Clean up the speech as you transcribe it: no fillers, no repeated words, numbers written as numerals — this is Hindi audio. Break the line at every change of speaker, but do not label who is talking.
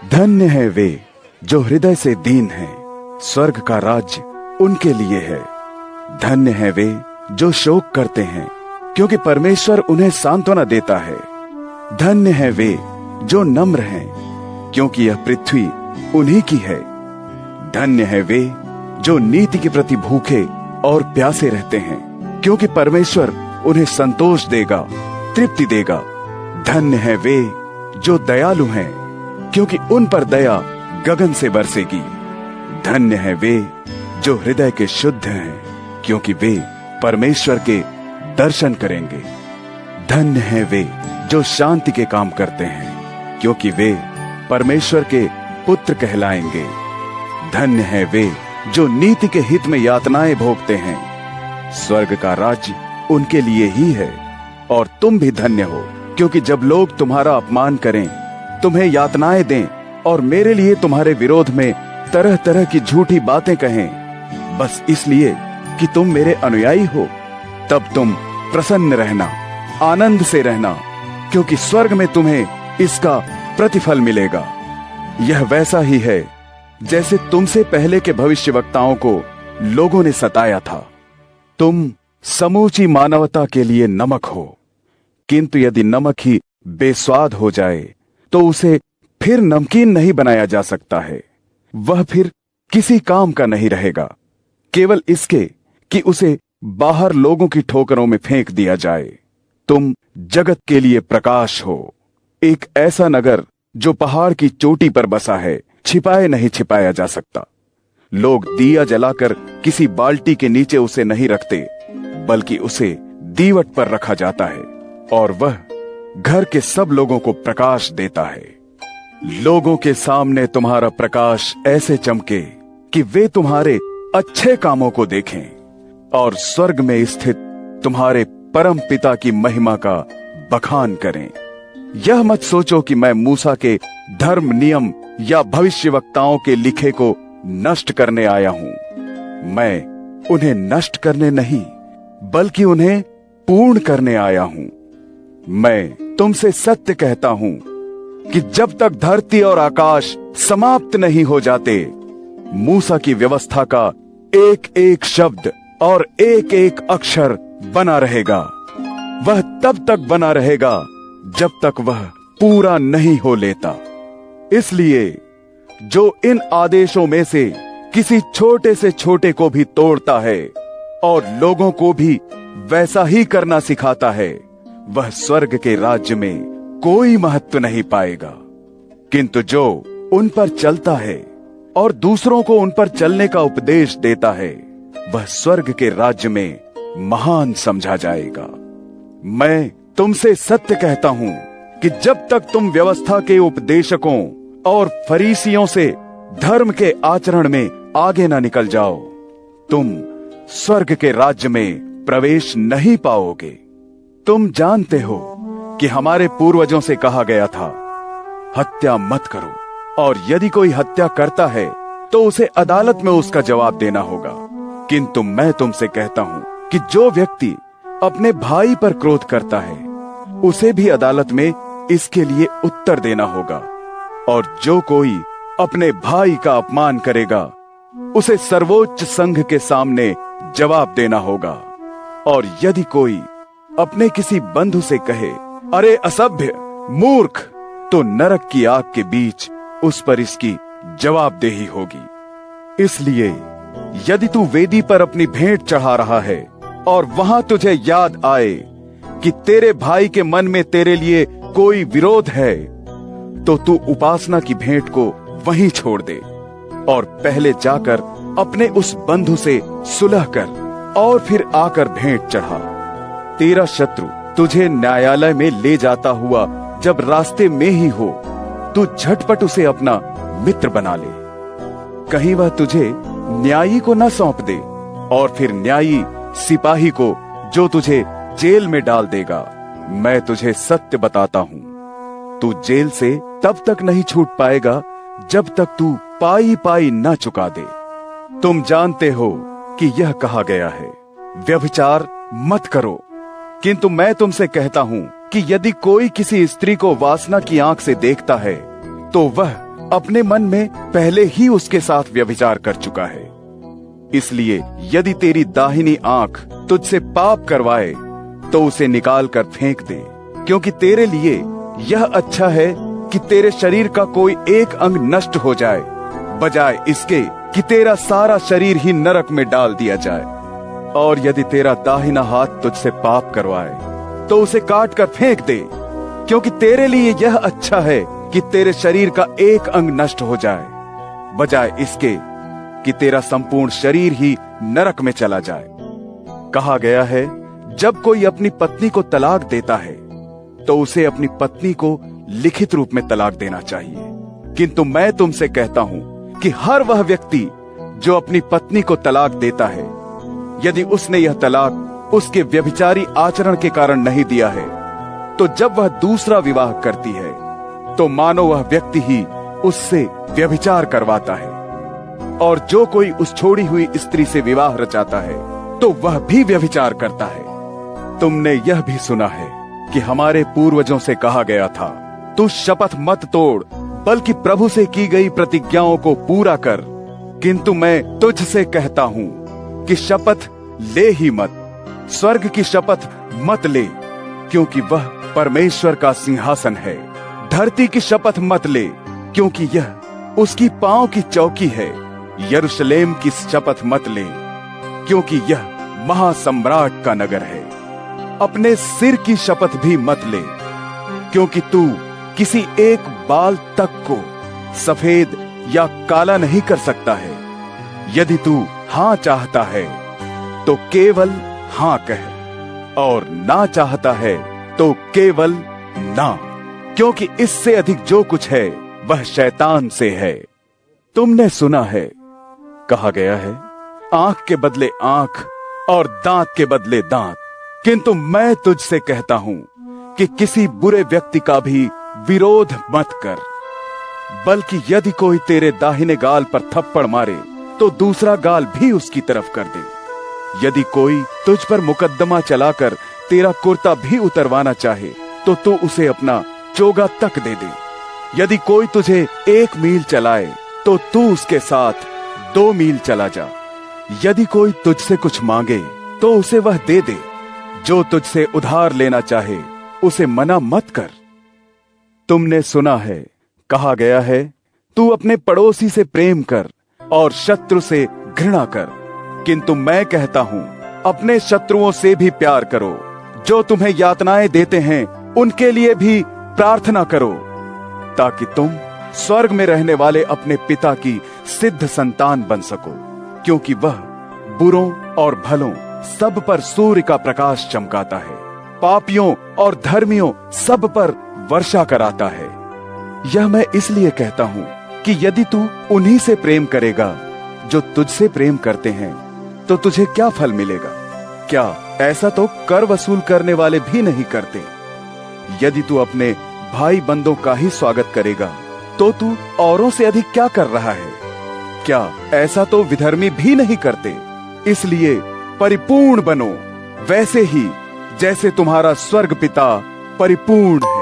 धन्य है वे जो हृदय से दीन हैं, स्वर्ग का राज्य उनके लिए है। धन्य है वे जो शोक करते हैं, क्योंकि परमेश्वर उन्हें सांत्वना देता है। धन्य है वे जो नम्र हैं, क्योंकि यह पृथ्वी उन्हीं की है। धन्य है वे जो नीति के प्रति भूखे और प्यासे रहते हैं, क्योंकि परमेश्वर उन्हें संतोष देगा, तृप्ति देगा। धन्य है वे जो दयालु हैं, क्योंकि उन पर दया गगन से बरसेगी। धन्य है वे जो हृदय के शुद्ध हैं, क्योंकि वे परमेश्वर के दर्शन करेंगे। धन्य है वे जो शांति के काम करते हैं, क्योंकि वे परमेश्वर के पुत्र कहलाएंगे। धन्य है वे जो नीति के हित में यातनाएं भोगते हैं, स्वर्ग का राज्य उनके लिए ही है। और तुम भी धन्य हो, क्योंकि जब लोग तुम्हारा अपमान करें, तुम्हें यातनाएं दें और मेरे लिए तुम्हारे विरोध में तरह तरह की झूठी बातें कहें, बस इसलिए कि तुम मेरे अनुयायी हो, तब तुम प्रसन्न रहना, आनंद से रहना, क्योंकि स्वर्ग में तुम्हें इसका प्रतिफल मिलेगा। यह वैसा ही है जैसे तुमसे पहले के भविष्यवक्ताओं को लोगों ने सताया था। तुम समूची मानवता के लिए नमक हो, किंतु यदि नमक ही बेस्वाद हो जाए तो उसे फिर नमकीन नहीं बनाया जा सकता है। वह फिर किसी काम का नहीं रहेगा, केवल इसके कि उसे बाहर लोगों की ठोकरों में फेंक दिया जाए। तुम जगत के लिए प्रकाश हो, एक ऐसा नगर जो पहाड़ की चोटी पर बसा है, छिपाए नहीं छिपाया जा सकता। लोग दिया जलाकर किसी बाल्टी के नीचे उसे नहीं रखते, बल्कि उसे दीवट पर रखा जाता है और वह घर के सब लोगों को प्रकाश देता है। लोगों के सामने तुम्हारा प्रकाश ऐसे चमके कि वे तुम्हारे अच्छे कामों को देखें और स्वर्ग में स्थित तुम्हारे परम पिता की महिमा का बखान करें। यह मत सोचो कि मैं मूसा के धर्म नियम या भविष्यवक्ताओं के लिखे को नष्ट करने आया हूं। मैं उन्हें नष्ट करने नहीं, बल्कि उन्हें पूर्ण करने आया हूं। मैं तुमसे सत्य कहता हूं कि जब तक धरती और आकाश समाप्त नहीं हो जाते, मूसा की व्यवस्था का एक एक शब्द और एक एक अक्षर बना रहेगा। वह तब तक बना रहेगा जब तक वह पूरा नहीं हो लेता। इसलिए जो इन आदेशों में से किसी छोटे से छोटे को भी तोड़ता है और लोगों को भी वैसा ही करना सिखाता है, वह स्वर्ग के राज्य में कोई महत्व नहीं पाएगा। किंतु जो उन पर चलता है और दूसरों को उन पर चलने का उपदेश देता है, वह स्वर्ग के राज्य में महान समझा जाएगा। मैं तुमसे सत्य कहता हूं कि जब तक तुम व्यवस्था के उपदेशकों और फरीसियों से धर्म के आचरण में आगे न निकल जाओ, तुम स्वर्ग के राज्य में प्रवेश नहीं पाओगे। तुम जानते हो कि हमारे पूर्वजों से कहा गया था, हत्या मत करो, और यदि कोई हत्या करता है तो उसे अदालत में उसका जवाब देना होगा। किंतु मैं तुमसे कहता हूं कि जो व्यक्ति अपने भाई पर क्रोध करता है, उसे भी अदालत में इसके लिए उत्तर देना होगा। और जो कोई अपने भाई का अपमान करेगा, उसे सर्वोच्च संघ के सामने जवाब देना होगा। और यदि कोई अपने किसी बंधु से कहे, अरे असभ्य, मूर्ख, तो नरक की आग के बीच उस पर इसकी जवाबदेही होगी। इसलिए यदि तू वेदी पर अपनी भेंट चढ़ा रहा है और वहां तुझे याद आए कि तेरे भाई के मन में तेरे लिए कोई विरोध है, तो तू उपासना की भेंट को वहीं छोड़ दे और पहले जाकर अपने उस बंधु से सुलह कर और फिर आकर भेंट चढ़ा। तेरा शत्रु तुझे न्यायालय में ले जाता हुआ जब रास्ते में ही हो, तू झटपट उसे अपना मित्र बना ले। कहीं वह तुझे न्यायी को न सौंप दे और फिर न्यायी सिपाही को, जो तुझे जेल में डाल देगा। मैं तुझे सत्य बताता हूं, तू जेल से तब तक नहीं छूट पाएगा जब तक तू पाई पाई न चुका दे। तुम जानते हो कि यह कहा गया है, व्यभिचार मत करो। किंतु मैं तुमसे कहता हूं कि यदि कोई किसी स्त्री को वासना की आंख से देखता है, तो वह अपने मन में पहले ही उसके साथ व्यभिचार कर चुका है। इसलिए यदि तेरी दाहिनी आंख तुझसे पाप करवाए तो उसे निकाल कर फेंक दे, क्योंकि तेरे लिए यह अच्छा है कि तेरे शरीर का कोई एक अंग नष्ट हो जाए, बजाय इसके कि तेरा सारा शरीर ही नरक में डाल दिया जाए। और यदि तेरा दाहिना हाथ तुझसे पाप करवाए तो उसे काट कर फेंक दे, क्योंकि तेरे लिए यह अच्छा है कि तेरे शरीर का एक अंग नष्ट हो जाए, बजाय इसके कि तेरा संपूर्ण शरीर ही नरक में चला जाए। कहा गया है, जब कोई अपनी पत्नी को तलाक देता है तो उसे अपनी पत्नी को लिखित रूप में तलाक देना चाहिए। किंतु मैं तुमसे कहता हूं कि हर वह व्यक्ति जो अपनी पत्नी को तलाक देता है, यदि उसने यह तलाक उसके व्यभिचारी आचरण के कारण नहीं दिया है, तो जब वह दूसरा विवाह करती है तो मानो वह व्यक्ति ही उससे व्यभिचार करवाता है। और जो कोई उस छोड़ी हुई स्त्री से विवाह रचाता है तो वह भी व्यभिचार करता है। तुमने यह भी सुना है कि हमारे पूर्वजों से कहा गया था, तू शपथ मत तोड़, बल्कि प्रभु से की गई प्रतिज्ञाओं को पूरा कर। किंतु मैं तुझसे कहता हूं कि शपथ ले ही मत, स्वर्ग की शपथ मत ले, क्योंकि वह परमेश्वर का सिंहासन है। धरती की शपथ मत ले, क्योंकि यह उसकी पांव की चौकी है। यरूशलेम की शपथ मत ले, क्योंकि यह महासम्राट का नगर है। अपने सिर की शपथ भी मत ले, क्योंकि तू किसी एक बाल तक को सफेद या काला नहीं कर सकता है। यदि तू हां चाहता है तो केवल हां कह, और ना चाहता है तो केवल ना, क्योंकि इससे अधिक जो कुछ है वह शैतान से है। तुमने सुना है, कहा गया है, आंख के बदले आंख और दांत के बदले दांत। किंतु मैं तुझसे कहता हूं कि किसी बुरे व्यक्ति का भी विरोध मत कर, बल्कि यदि कोई तेरे दाहिने गाल पर थप्पड़ मारे तो दूसरा गाल भी उसकी तरफ कर दे। यदि कोई तुझ पर मुकदमा चलाकर तेरा कुर्ता भी उतरवाना चाहे तो तू उसे अपना चोगा तक दे दे। यदि कोई तुझे 1 मील चलाए तो तू उसके साथ 2 मील चला जा। यदि कोई तुझसे कुछ मांगे तो उसे वह दे दे। जो तुझसे उधार लेना चाहे उसे मना मत कर। तुमने सुना है, कहा गया है, तू अपने पड़ोसी से प्रेम कर और शत्रु से घृणा कर। किंतु मैं कहता हूं, अपने शत्रुओं से भी प्यार करो, जो तुम्हें यातनाएं देते हैं उनके लिए भी प्रार्थना करो, ताकि तुम स्वर्ग में रहने वाले अपने पिता की सिद्ध संतान बन सको, क्योंकि वह बुरों और भलों सब पर सूर्य का प्रकाश चमकाता है, पापियों और धर्मियों सब पर वर्षा कराता है। यह मैं इसलिए कहता हूं कि यदि तू उन्हीं से प्रेम करेगा जो तुझसे प्रेम करते हैं, तो तुझे क्या फल मिलेगा? क्या ऐसा तो कर वसूल करने वाले भी नहीं करते? यदि तू अपने भाई बंदों का ही स्वागत करेगा तो तू औरों से अधिक क्या कर रहा है? क्या ऐसा तो विधर्मी भी नहीं करते? इसलिए परिपूर्ण बनो, वैसे ही जैसे तुम्हारा स्वर्ग पिता परिपूर्ण है।